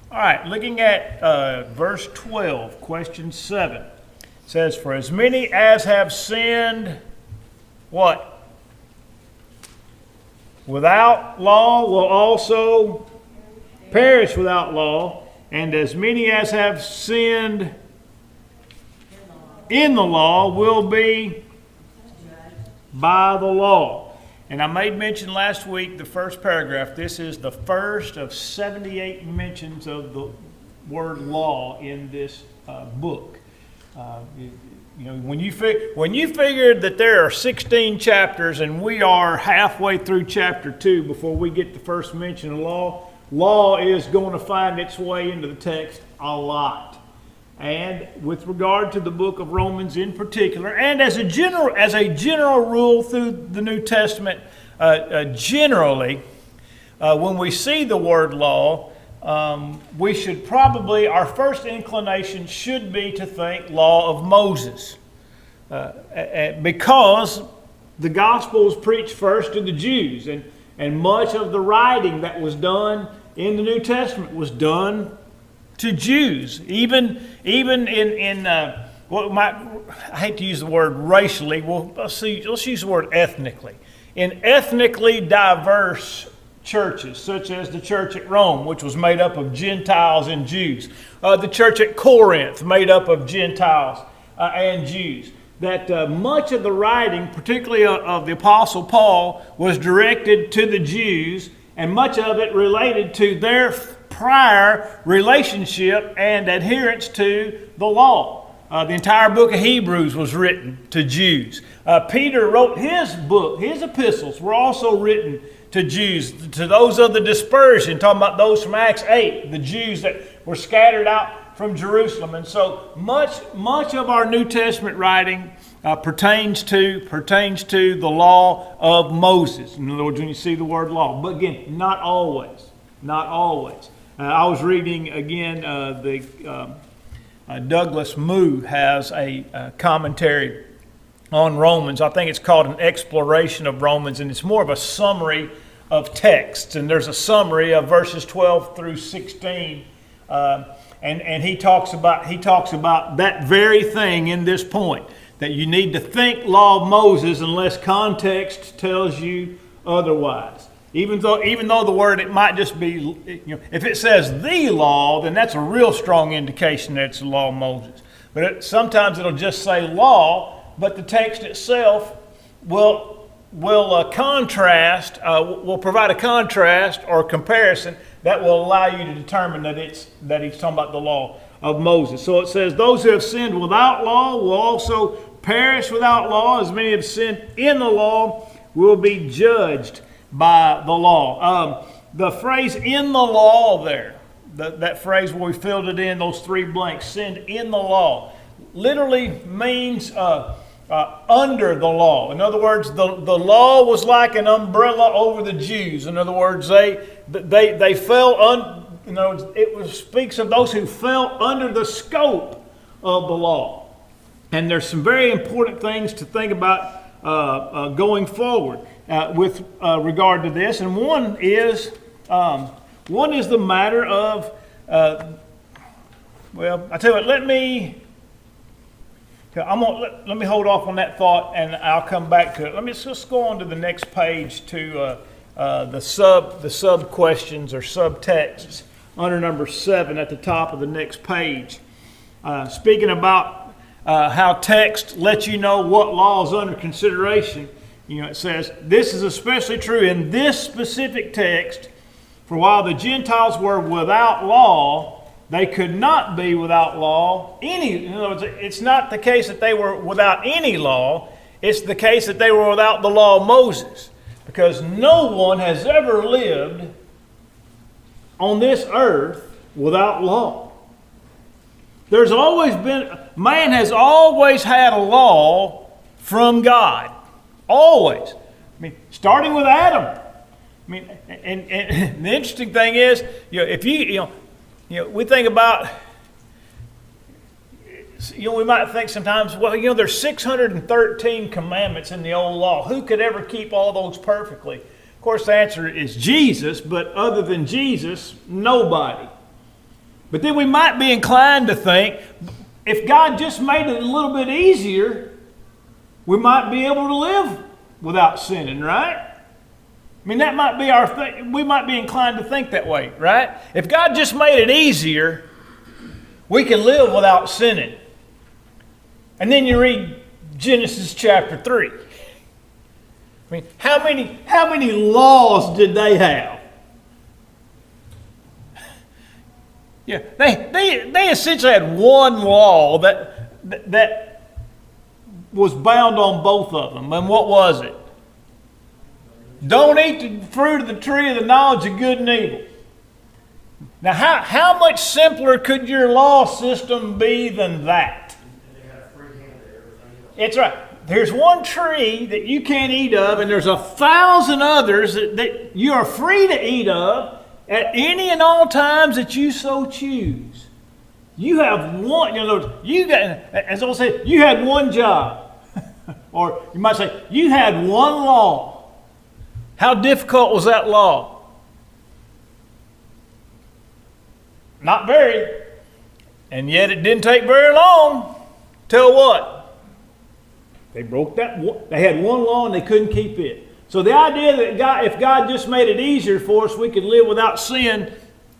All right, looking at verse 12, question 7. It says, "For as many as have sinned," what? "Without law will also perish without law, and as many as have sinned in the law will be by the law." And I made mention last week, the first paragraph, this is the first of 78 mentions of the word law in this book. When you figured that there are 16 chapters and we are halfway through chapter 2 before we get the first mention of law is going to find its way into the text a lot. And with regard to the book of Romans in particular, and as a general rule through the New Testament, generally, when we see the word law, we should probably, our first inclination should be to think law of Moses. Because the gospel was preached first to the Jews, and much of the writing that was done in the New Testament was done to Jews, even in I hate to use the word racially. Well, let's use the word ethnically. In ethnically diverse churches, such as the church at Rome, which was made up of Gentiles and Jews, the church at Corinth, made up of Gentiles and Jews, that much of the writing, particularly of the Apostle Paul, was directed to the Jews, and much of it related to their prior relationship and adherence to the law. The entire book of Hebrews was written to Jews. Peter wrote his book, his epistles were also written to Jews, to those of the dispersion, talking about those from Acts 8, the Jews that were scattered out from Jerusalem. And so much of our New Testament writing pertains to the law of Moses. In other words, when you see the word law. But again, not always. Not always. I was reading again, Douglas Moo has a commentary on Romans. I think it's called An Exploration of Romans, and it's more of a summary of texts. And there's a summary of verses 12 through 16, and he talks about that very thing in this point, that you need to think law of Moses unless context tells you otherwise. Even though the word, it might just be, if it says the law, then that's a real strong indication that it's the law of Moses. But sometimes it'll just say law, but the text itself will provide a contrast or comparison that will allow you to determine that he's talking about the law of Moses. So it says, "Those who have sinned without law will also perish without law. As many have sinned in the law will be judged by the law." The phrase "in the law" there, that phrase where we filled it in, those three blanks, "sinned in the law," literally means under the law. In other words, the law was like an umbrella over the Jews. In other words, they fell speaks of those who fell under the scope of the law. And there's some very important things to think about going forward with regard to this, and one is the matter of I tell you what, let me hold off on that thought, and I'll come back to it. Let me just go on to the next page to the sub questions or subtexts under number 7 at the top of the next page, speaking about how text lets you know what law is under consideration. It says, "This is especially true in this specific text, for while the Gentiles were without law, they could not be without law any." In other words, it's not the case that they were without any law, it's the case that they were without the law of Moses. Because no one has ever lived on this earth without law. Man has always had a law from God. Always. Starting with Adam. And the interesting thing is, if we think about, we might think sometimes, there's 613 commandments in the old law. Who could ever keep all those perfectly? Of course, the answer is Jesus, but other than Jesus, nobody. But then we might be inclined to think, if God just made it a little bit easier, we might be able to live without sinning, right? I mean, that might be our thing. We might be inclined to think that way, right? If God just made it easier, we can live without sinning. And then you read Genesis chapter 3. I mean, how many laws did they have? Yeah, they essentially had one law that was bound on both of them. And what was it? Don't eat the fruit of the tree of the knowledge of good and evil. Now, how much simpler could your law system be than that? It's right. There's one tree that you can't eat of, and there's 1,000 others that you are free to eat of at any and all times that you so choose. You have one, as I said, you had one job. Or you might say, you had one law. How difficult was that law? Not very. And yet it didn't take very long. Till what? They broke that. They had one law and they couldn't keep it. So the idea that if God just made it easier for us, we could live without sin,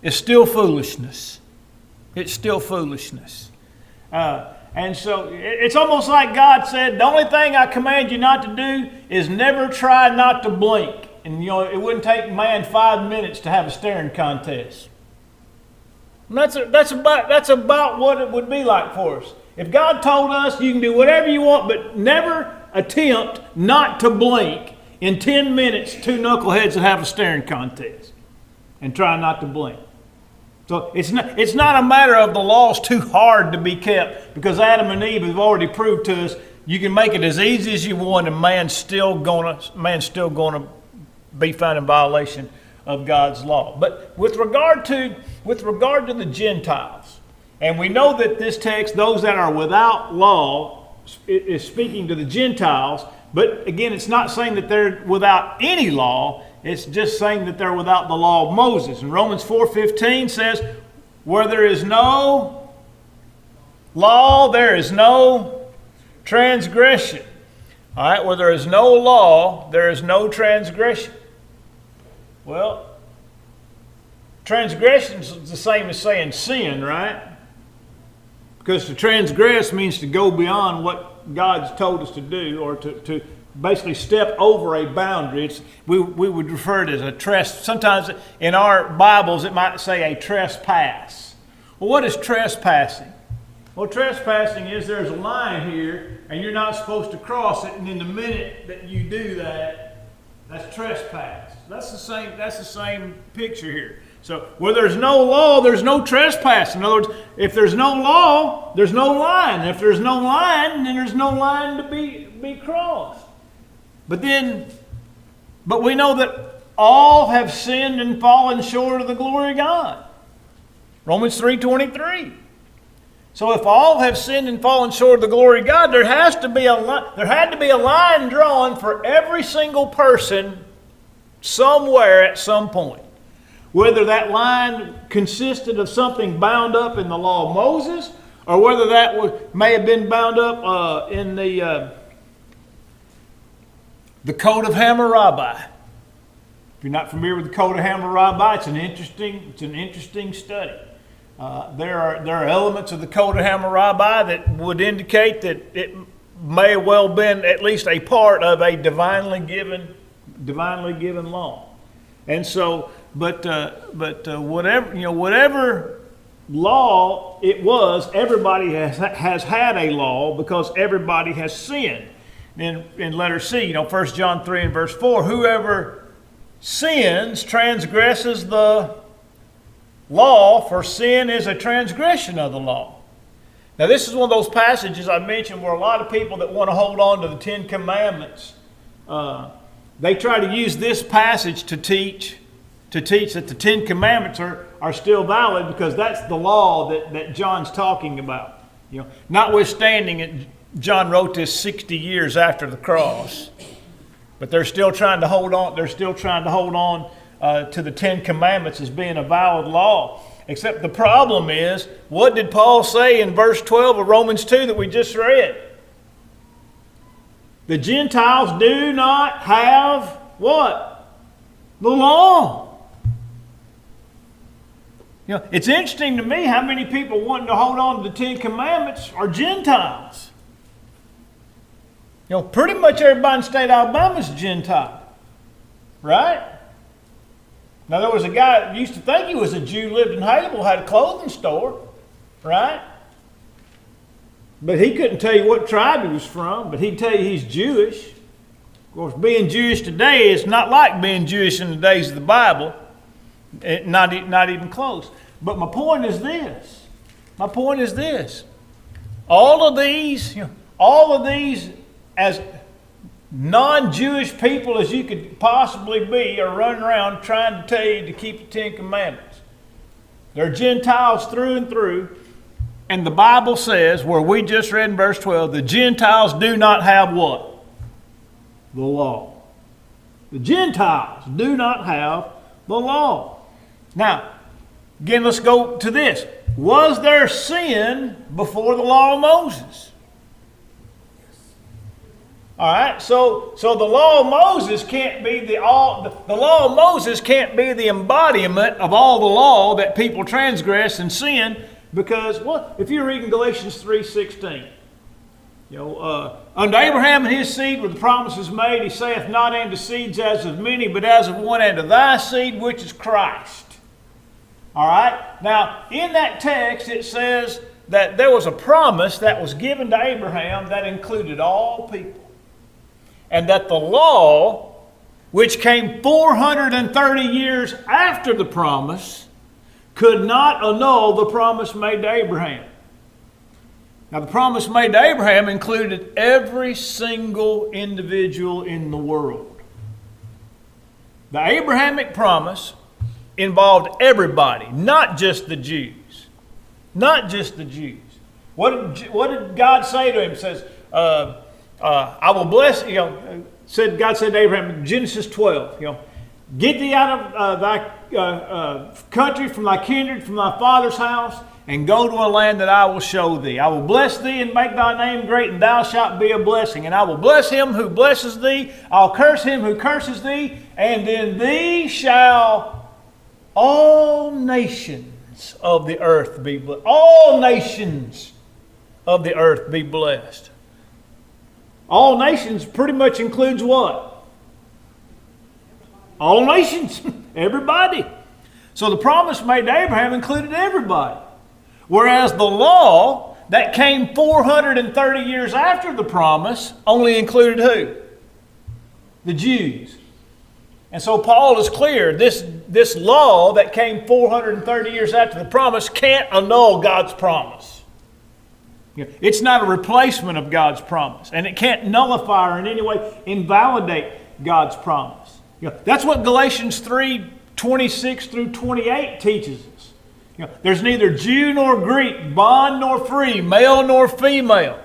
is still foolishness. It's still foolishness. And so it's almost like God said, the only thing I command you not to do is never try not to blink. And it wouldn't take man 5 minutes to have a staring contest. And that's about what it would be like for us. If God told us you can do whatever you want, but never attempt not to blink, in 10 minutes, two knuckleheads would have a staring contest and try not to blink. So it's not a matter of the law's too hard to be kept, because Adam and Eve have already proved to us you can make it as easy as you want, and man's still gonna be found in violation of God's law. But with regard to the Gentiles, and we know that this text, those that are without law, is speaking to the Gentiles. But again, it's not saying that they're without any law. It's just saying that they're without the law of Moses. And Romans 4:15 says, where there is no law, there is no transgression. All right, where there is no law, there is no transgression. Well, transgression is the same as saying sin, right? Because to transgress means to go beyond what God's told us to do, or to basically step over a boundary. We would refer to it as a trespass. Sometimes in our Bibles it might say a trespass. Well, what is trespassing? Well, trespassing is there's a line here and you're not supposed to cross it, and in the minute that you do that, that's trespass. That's the same picture here. So where there's no law, there's no trespass. In other words, if there's no law, there's no line. If there's no line, then there's no line to be crossed. But we know that all have sinned and fallen short of the glory of God. Romans 3:23. So if all have sinned and fallen short of the glory of God, there had to be a line drawn for every single person somewhere at some point. Whether that line consisted of something bound up in the law of Moses, or whether that may have been bound up in the Code of Hammurabi. If you're not familiar with the Code of Hammurabi, it's an interesting study. There are elements of the Code of Hammurabi that would indicate that it may have well been at least a part of a divinely given law. And so, but whatever law it was, everybody has had a law, because everybody has sinned. In letter C, 1 John 3 and verse 4, whoever sins transgresses the law, for sin is a transgression of the law. Now, this is one of those passages I mentioned where a lot of people that want to hold on to the Ten Commandments, they try to use this passage to teach that the Ten Commandments are still valid, because that's the law that John's talking about. Notwithstanding, John wrote this 60 years after the cross, but they're still trying to hold on. They're still trying to hold on to the Ten Commandments as being a valid law. Except the problem is, what did Paul say in verse 12 of Romans 2 that we just read? The Gentiles do not have what? The law. You know, it's interesting to me how many people wanting to hold on to the Ten Commandments are Gentiles. You know, pretty much everybody in the state of Alabama is a Gentile. Right? Now, there was a guy that used to think he was a Jew, lived in Haleville, had a clothing store. Right? But he couldn't tell you what tribe he was from, but he'd tell you he's Jewish. Of course, being Jewish today is not like being Jewish in the days of the Bible. Not even close. But my point is this. All of these as non-Jewish people as you could possibly be are running around trying to tell you to keep the Ten Commandments. They're Gentiles through and through. And the Bible says, where we just read in verse 12, the Gentiles do not have what? The law. The Gentiles do not have the law. Now, again, let's go to this. Was there sin before the law of Moses? All right, so the law of Moses can't be the law of Moses can't be the embodiment of all the law that people transgress and sin. Because if you're reading Galatians 3:16, unto Abraham and his seed were the promises made. He saith not unto seeds as of many, but as of one, and to thy seed, which is Christ. All right. Now, in that text, it says that there was a promise that was given to Abraham that included all people, and that the law, which came 430 years after the promise, could not annul the promise made to Abraham. Now, the promise made to Abraham included every single individual in the world. The Abrahamic promise involved everybody, not just the Jews. Not just the Jews. What did God say to him? It says, I will bless, God said to Abraham in Genesis 12, get thee out of thy country, from thy kindred, from thy father's house, and go to a land that I will show thee. I will bless thee and make thy name great, and thou shalt be a blessing. And I will bless him who blesses thee. I'll curse him who curses thee. And in thee shall all nations of the earth be blessed. All nations of the earth be blessed. All nations pretty much includes what? All nations, everybody. So the promise made to Abraham included everybody. Whereas the law that came 430 years after the promise only included who? The Jews. And so Paul is clear, this law that came 430 years after the promise can't annul God's promise. It's not a replacement of God's promise, and it can't nullify or in any way invalidate God's promise. That's what Galatians 3:26 through 28 teaches us. There's neither Jew nor Greek, bond nor free, male nor female.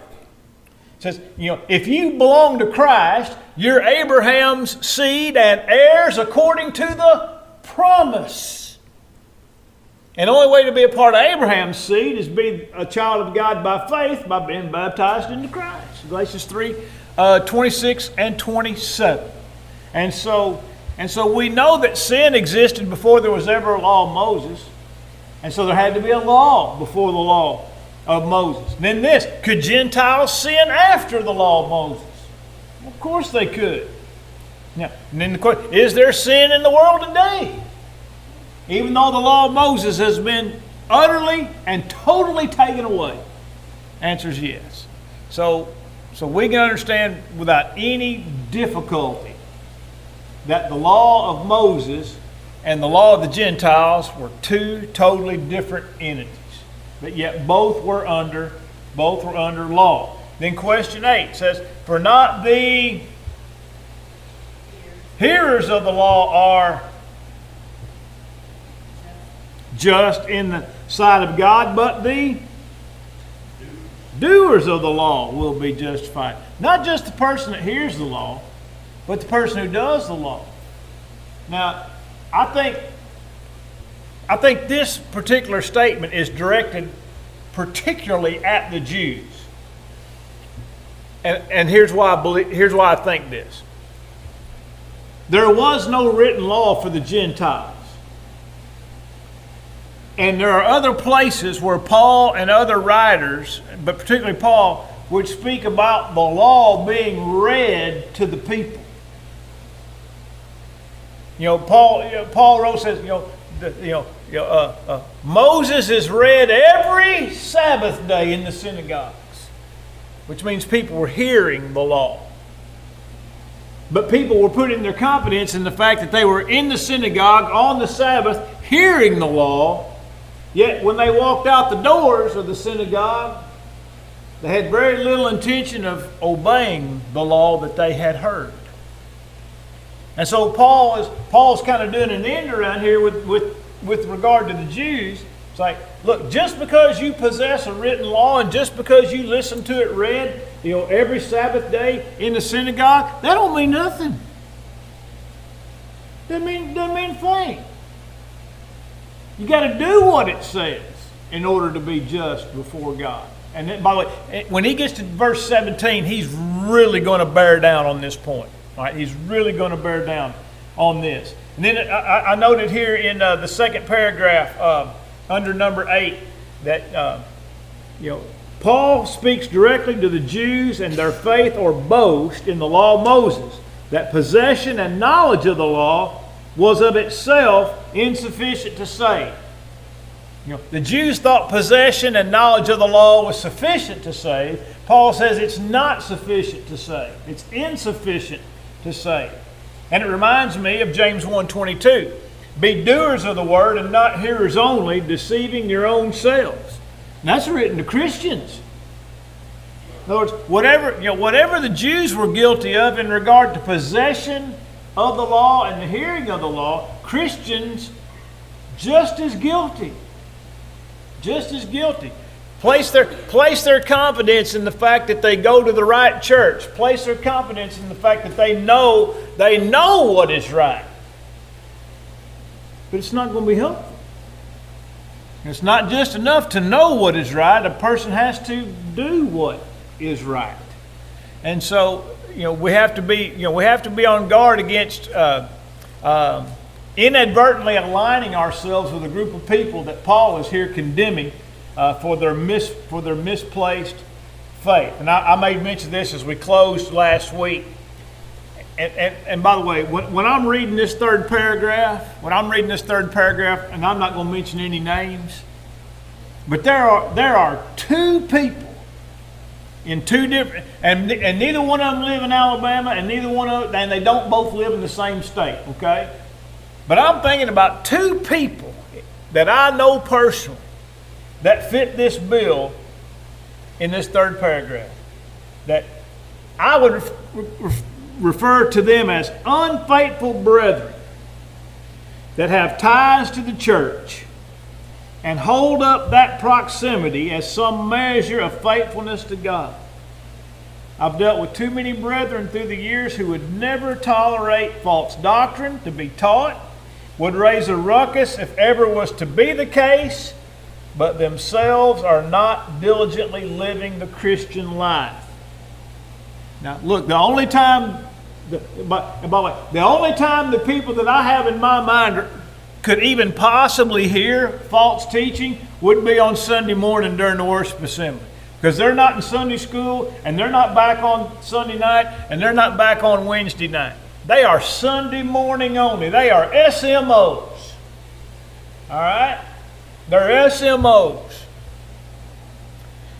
It says, if you belong to Christ, you're Abraham's seed and heirs according to the promise. And the only way to be a part of Abraham's seed is be a child of God by faith, by being baptized into Christ. Galatians 3:26 and 27. And so we know that sin existed before there was ever a law of Moses. And so there had to be a law before the law of Moses. Then this, could Gentiles sin after the law of Moses? Of course they could. Now, and then the question, is there sin in the world today? Even though the law of Moses has been utterly and totally taken away? Answer is yes. So we can understand without any difficulty that the law of Moses and the law of the Gentiles were two totally different entities. But yet both were under law. Then question 8 says, for not the hearers of the law are just in the sight of God, but the doers of the law will be justified. Not just the person that hears the law, but the person who does the law. Now, I think I think this particular statement is directed particularly at the Jews. And here's why I think this. There was no written law for the Gentiles. And there are other places where Paul and other writers, but particularly Paul, would speak about the law being read to the people. Paul wrote, says, Moses is read every Sabbath day in the synagogues, which means people were hearing the law. But people were putting their confidence in the fact that they were in the synagogue on the Sabbath hearing the law, yet when they walked out the doors of the synagogue, they had very little intention of obeying the law that they had heard. And so Paul's kind of doing an end around here with regard to the Jews. It's like, look, just because you possess a written law and just because you listen to it read, every Sabbath day in the synagogue, that don't mean nothing. Doesn't mean a thing. You got to do what it says in order to be just before God. And then, by the way, when he gets to verse 17, he's really going to bear down on this point. All right, he's really going to bear down on this. And then I noted here in the second paragraph under number 8 that Paul speaks directly to the Jews and their faith or boast in the law of Moses, that possession and knowledge of the law was of itself insufficient to save. The Jews thought possession and knowledge of the law was sufficient to save. Paul says it's not sufficient to save. It's insufficient to save. And it reminds me of James 1:22. Be doers of the word and not hearers only, deceiving your own selves. And that's written to Christians. In other words, whatever the Jews were guilty of in regard to possession of the law and the hearing of the law, Christians just as guilty. Just as guilty. Place their confidence in the fact that they go to the right church. Place their confidence in the fact that they know what is right. But it's not going to be helpful. It's not just enough to know what is right. A person has to do what is right. And so, we have to be on guard against inadvertently aligning ourselves with a group of people that Paul is here condemning for their misplaced faith. And I made mention of this as we closed last week. And by the way, when I'm reading this third paragraph, and I'm not going to mention any names, but there are two people in two different, and neither one of them live in Alabama, and they don't both live in the same state. Okay, but I'm thinking about two people that I know personally that fit this bill in this third paragraph, that I would refer to them as unfaithful brethren that have ties to the church and hold up that proximity as some measure of faithfulness to God. I've dealt with too many brethren through the years who would never tolerate false doctrine to be taught, would raise a ruckus if ever was to be the case, but themselves are not diligently living the Christian life. Now, look, the only time the people that I have in my mind could even possibly hear false teaching would be on Sunday morning during the worship assembly. Because they're not in Sunday school, and they're not back on Sunday night, and they're not back on Wednesday night. They are Sunday morning only. They are SMOs. All right? They're SMOs.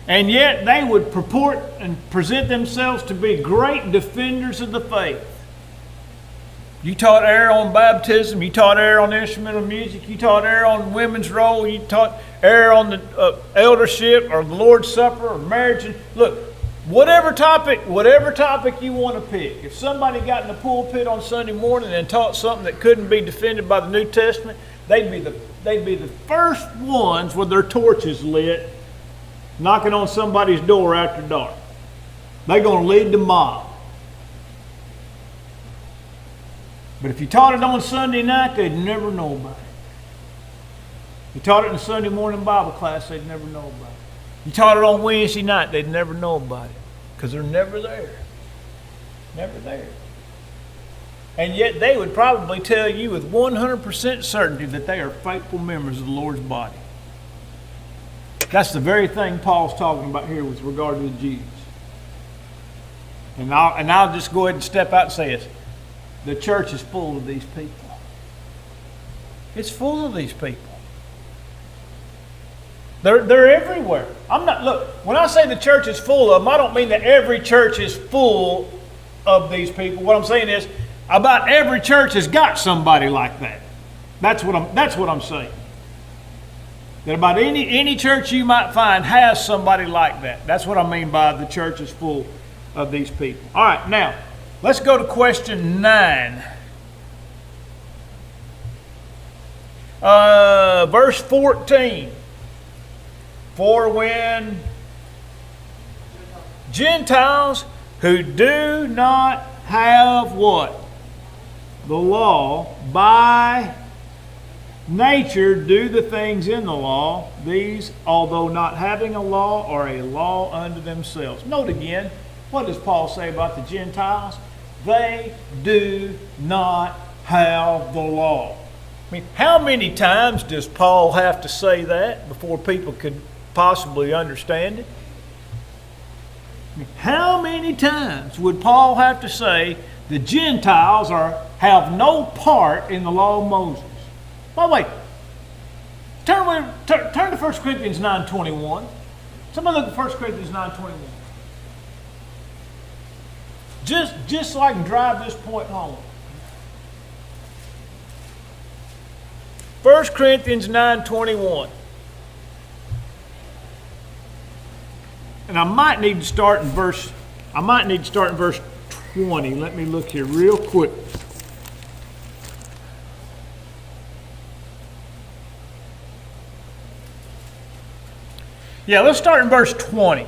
And yet they would purport and present themselves to be great defenders of the faith. You taught error on baptism. You taught error on instrumental music. You taught error on women's role. You taught error on the eldership or the Lord's Supper or marriage. And look, whatever topic you want to pick. If somebody got in the pulpit on Sunday morning and taught something that couldn't be defended by the New Testament, they'd be the first ones with their torches lit, knocking on somebody's door after dark. They're going to lead the mob. But if you taught it on Sunday night, they'd never know about it. You taught it in the Sunday morning Bible class, they'd never know about it. You taught it on Wednesday night, they'd never know about it. Because they're never there. Never there. And yet they would probably tell you with 100% certainty that they are faithful members of the Lord's body. That's the very thing Paul's talking about here with regard to the Jews. And I'll just go ahead and step out and say this. The church is full of these people. It's full of these people. They're everywhere. Look, when I say the church is full of them, I don't mean that every church is full of these people. What I'm saying is, about every church has got somebody like that. That's what I'm saying. That about any church you might find has somebody like that. That's what I mean by the church is full of these people. All right, now, let's go to question 9. Verse 14. For when Gentiles who do not have what? The law, by nature do the things in the law, these, although not having a law, are a law unto themselves. Note again, what does Paul say about the Gentiles? They do not have the law. I mean, how many times does Paul have to say that before people could possibly understand it? I mean, how many times would Paul have to say the Gentiles have no part in the law of Moses? By the way, turn to 1 Corinthians 9:21. Somebody look at 1 Corinthians 9:21. Just so I can drive this point home. 1 Corinthians 9:21. And I might need to start in verse 20. Let me look here real quick. Yeah, let's start in verse 20.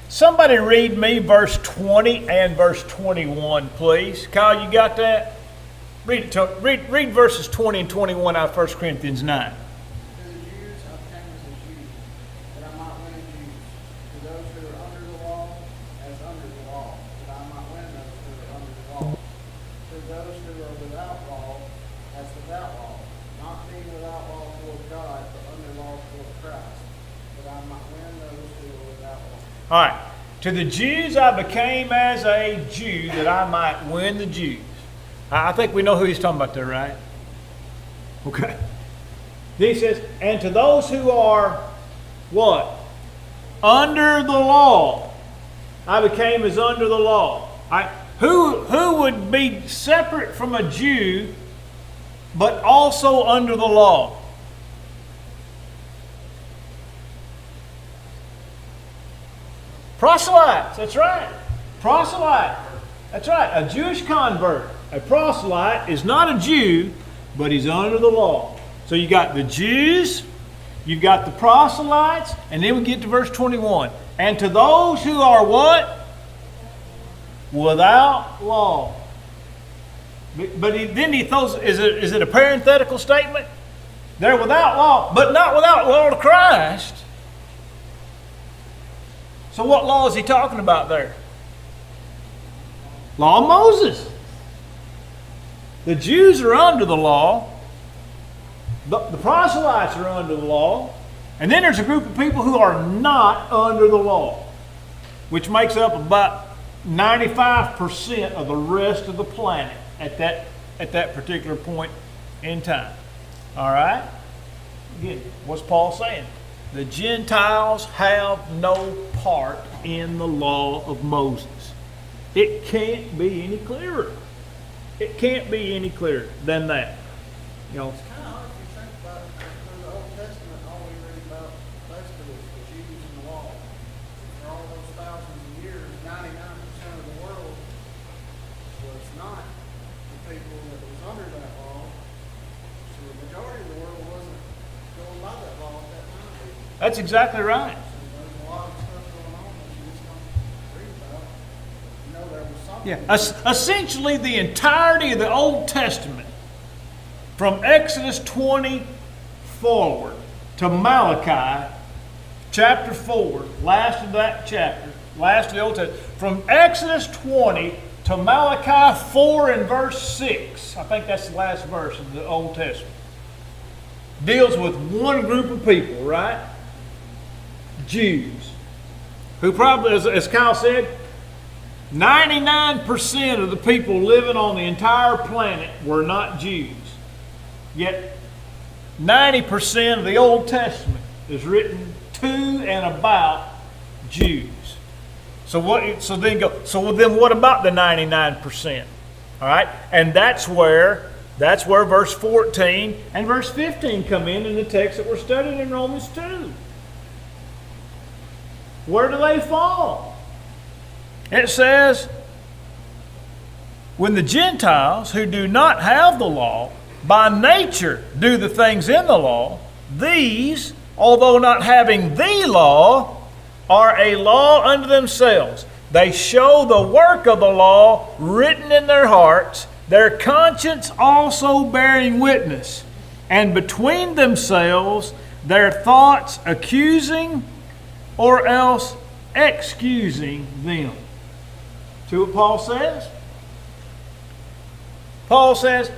Somebody read me verse 20 and verse 21, please. Kyle, you got that? Read verses 20 and 21 out of 1 Corinthians 9. All right. To the Jews I became as a Jew that I might win the Jews. I think we know who he's talking about there, right? Okay. Then he says, and to those who are what? Under the law. I became as under the law. Who would be separate from a Jew but also under the law? Proselytes, that's right. Proselyte, that's right. A Jewish convert. A proselyte is not a Jew, but he's under the law. So you got the Jews, you've got the proselytes, and then we get to verse 21. And to those who are what? Without law. But then he throws, is it a parenthetical statement? They're without law, but not without law to Christ. So what law is he talking about there? Law of Moses. The Jews are under the law. The proselytes are under the law. And then there's a group of people who are not under the law, which makes up about 95% of the rest of the planet at that particular point in time. All right? Again, what's Paul saying? The Gentiles have no part in the law of Moses. It can't be any clearer. It can't be any clearer than that. You know, it's kind of hard if you think about it. Through the Old Testament, all we read about basically is the Jews and the law. For all those thousands of years, 99% of the world was not the people that was under that law. So the majority of the world wasn't going by that law at that time. That's exactly right. So there's a lot of stuff going on that you just don't read about. You know, there was something. Yeah. Essentially, the entirety of the Old Testament from Exodus 20 forward to Malachi chapter 4, last of that chapter, last of the Old Testament, from Exodus 20 to Malachi 4 and verse 6, I think that's the last verse of the Old Testament, deals with one group of people, right? Jews. Who probably, as Kyle said, 99% of the people living on the entire planet were not Jews. Yet 90% of the Old Testament is written to and about Jews. So then what about the 99%? All right? And that's where verse 14 and verse 15 come in the text that we're studying in Romans 2. Where do they fall? It says, when the Gentiles who do not have the law, by nature do the things in the law, these, although not having the law, are a law unto themselves. They show the work of the law written in their hearts, their conscience also bearing witness, and between themselves their thoughts accusing or else excusing them. See what Paul says? Paul says,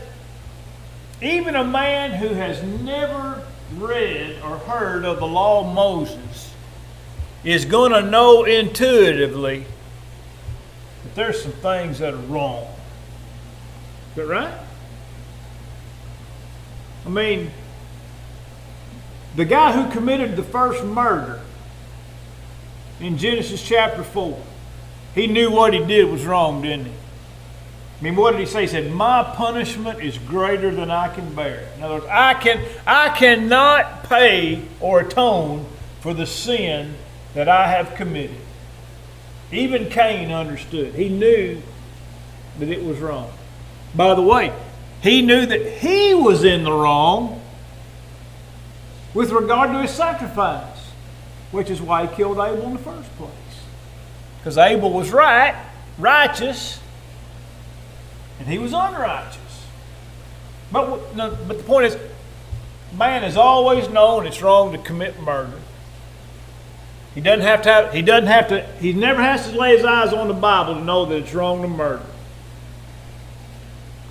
even a man who has never read or heard of the law of Moses is going to know intuitively that there's some things that are wrong. Is that right? I mean, the guy who committed the first murder in Genesis chapter 4, he knew what he did was wrong, didn't he? I mean, what did he say? He said, my punishment is greater than I can bear. In other words, I cannot pay or atone for the sin that I have committed. Even Cain understood. He knew that it was wrong. By the way, he knew that he was in the wrong with regard to his sacrifice, which is why he killed Abel in the first place. Because Abel was righteous, and he was unrighteous. But the point is, man has always known it's wrong to commit murder. He never has to lay his eyes on the Bible to know that it's wrong to murder.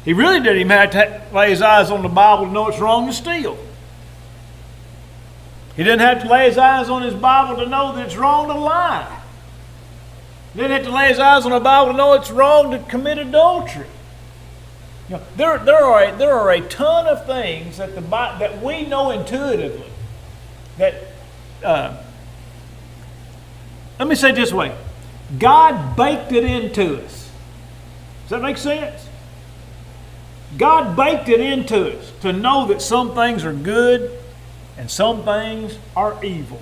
He really didn't even have to lay his eyes on the Bible to know it's wrong to steal. He didn't have to lay his eyes on his Bible to know that it's wrong to lie. He didn't have to lay his eyes on the Bible to know it's wrong to commit adultery. You know, there are a ton of things that we know intuitively. That let me say it this way: God baked it into us. Does that make sense? God baked it into us to know that some things are good and some things are evil.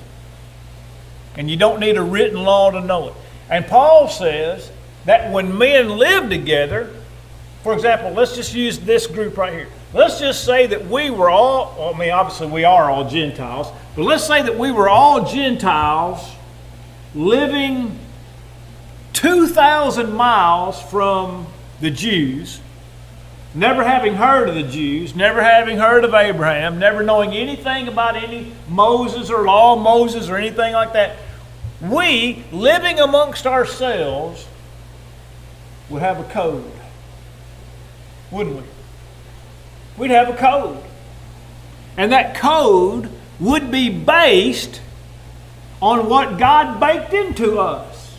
And you don't need a written law to know it. And Paul says that when men live together, for example, let's just use this group right here. Let's just say that we were all, I mean, obviously we are all Gentiles, but let's say that we were all Gentiles living 2,000 miles from the Jews, never having heard of the Jews, never having heard of Abraham, never knowing anything about any Moses or law of Moses or anything like that. We, living amongst ourselves, would have a code, wouldn't we? We'd have a code. And that code would be based on what God baked into us.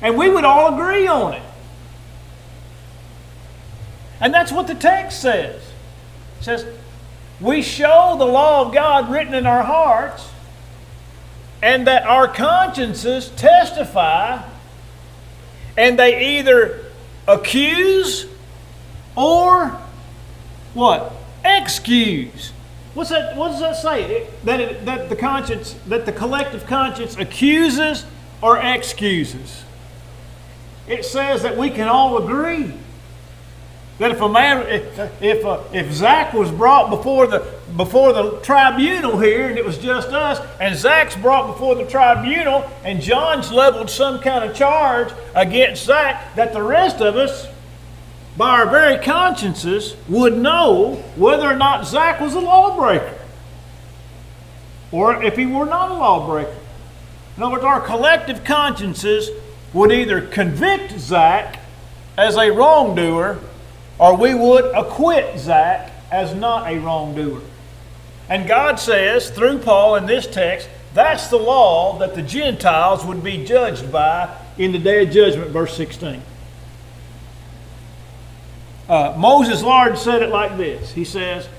And we would all agree on it. And that's what the text says. It says, we show the law of God written in our hearts, and that our consciences testify, and they either accuse or what? Excuse. What does that say? That the collective conscience accuses or excuses. It says that we can all agree. That if Zach was brought before the tribunal here, and it was just us, and Zach's brought before the tribunal, and John's leveled some kind of charge against Zach, that the rest of us by our very consciences, would know whether or not Zach was a lawbreaker or if he were not a lawbreaker. In other words, our collective consciences would either convict Zach as a wrongdoer or we would acquit Zach as not a wrongdoer. And God says, through Paul in this text, that's the law that the Gentiles would be judged by in the day of judgment, verse 16. Moses' Lord said it like this. He says,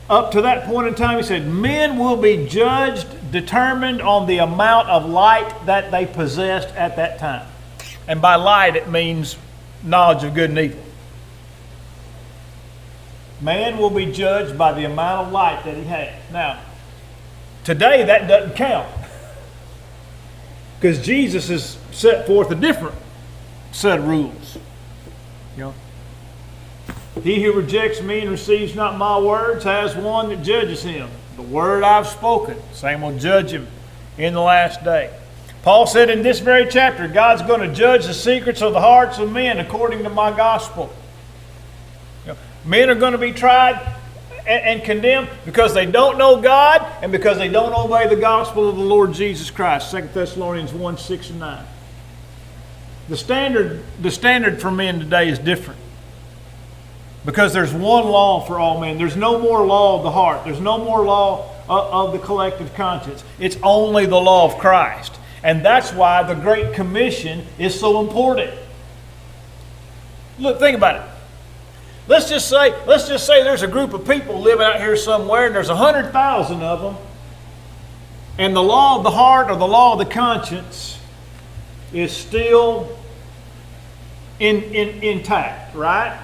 up to that point in time, he said, men will be judged, determined on the amount of light that they possessed at that time. And by light, it means knowledge of good and evil. Man will be judged by the amount of light that he had. Now, today that doesn't count. Because Jesus has set forth a different set of rules. You know, he who rejects me and receives not my words has one that judges him. The word I've spoken, same will judge him in the last day. Paul said in this very chapter, God's going to judge the secrets of the hearts of men according to my gospel. You know, men are going to be tried and condemned because they don't know God and because they don't obey the gospel of the Lord Jesus Christ. 2 Thessalonians 1, 6 and 9. The standard for men today is different. Because there's one law for all men. There's no more law of the heart. There's no more law of the collective conscience. It's only the law of Christ. And that's why the Great Commission is so important. Look, think about it. Let's just say there's a group of people living out here somewhere and there's 100,000 of them. And the law of the heart or the law of the conscience is still intact, right?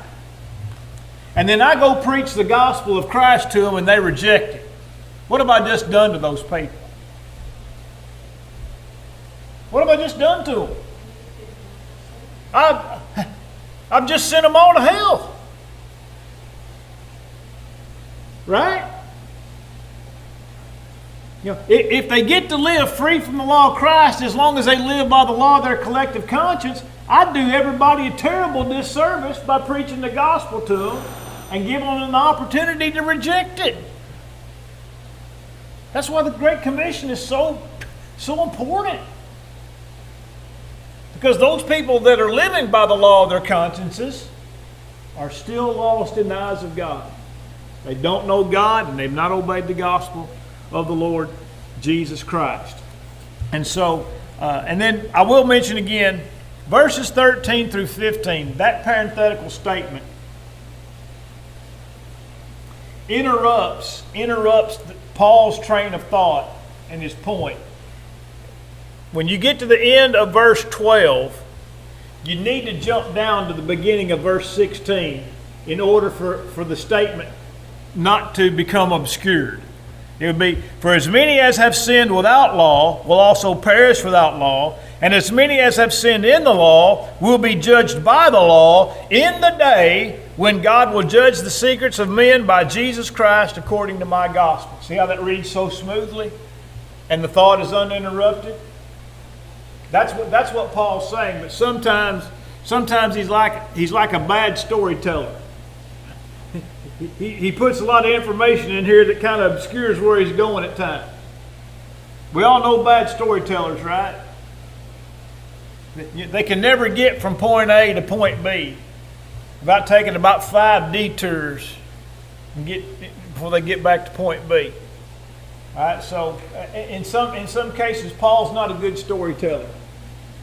And then I go preach the gospel of Christ to them and they reject it. What have I just done to those people? What have I just done to them? I've just sent them all to hell. Right? You know, if they get to live free from the law of Christ, as long as they live by the law of their collective conscience, I'd do everybody a terrible disservice by preaching the gospel to them and giving them an opportunity to reject it. That's why the Great Commission is so important. Because those people that are living by the law of their consciences are still lost in the eyes of God. They don't know God and they've not obeyed the gospel of the Lord Jesus Christ. And so, and then I will mention again, verses 13 through 15, that parenthetical statement interrupts Paul's train of thought and his point. When you get to the end of verse 12, you need to jump down to the beginning of verse 16 in order for the statement not to become obscured. It would be, for as many as have sinned without law will also perish without law, and as many as have sinned in the law will be judged by the law in the day when God will judge the secrets of men by Jesus Christ according to my gospel. See how that reads so smoothly? And the thought is uninterrupted? That's what Paul's saying, but sometimes he's like a bad storyteller. He puts a lot of information in here that kind of obscures where he's going at times. We all know bad storytellers, right? They can never get from point A to point B without taking about 5 detours before they get back to point B. All right, so in some cases, Paul's not a good storyteller.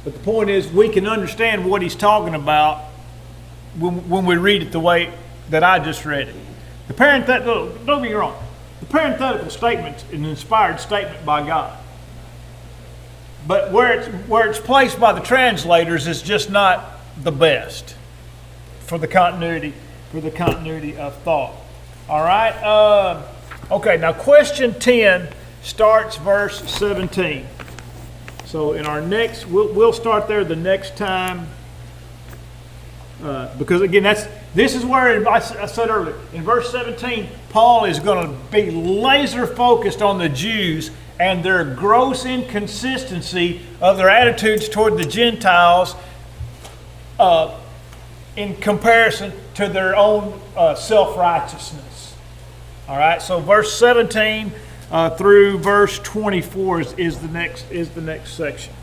But the point is, we can understand what he's talking about when we read it the way that I just read it. Don't get me wrong. The parenthetical statement is an inspired statement by God. But where it's placed by the translators is just not the best for the continuity of thought. All right. Okay. Now, question 10 starts verse 17. So in our next, we'll start there the next time. Because again, this is where I said earlier, in verse 17, Paul is going to be laser focused on the Jews and their gross inconsistency of their attitudes toward the Gentiles in comparison to their own self-righteousness. All right, so verse 17 through verse 24 is the next section.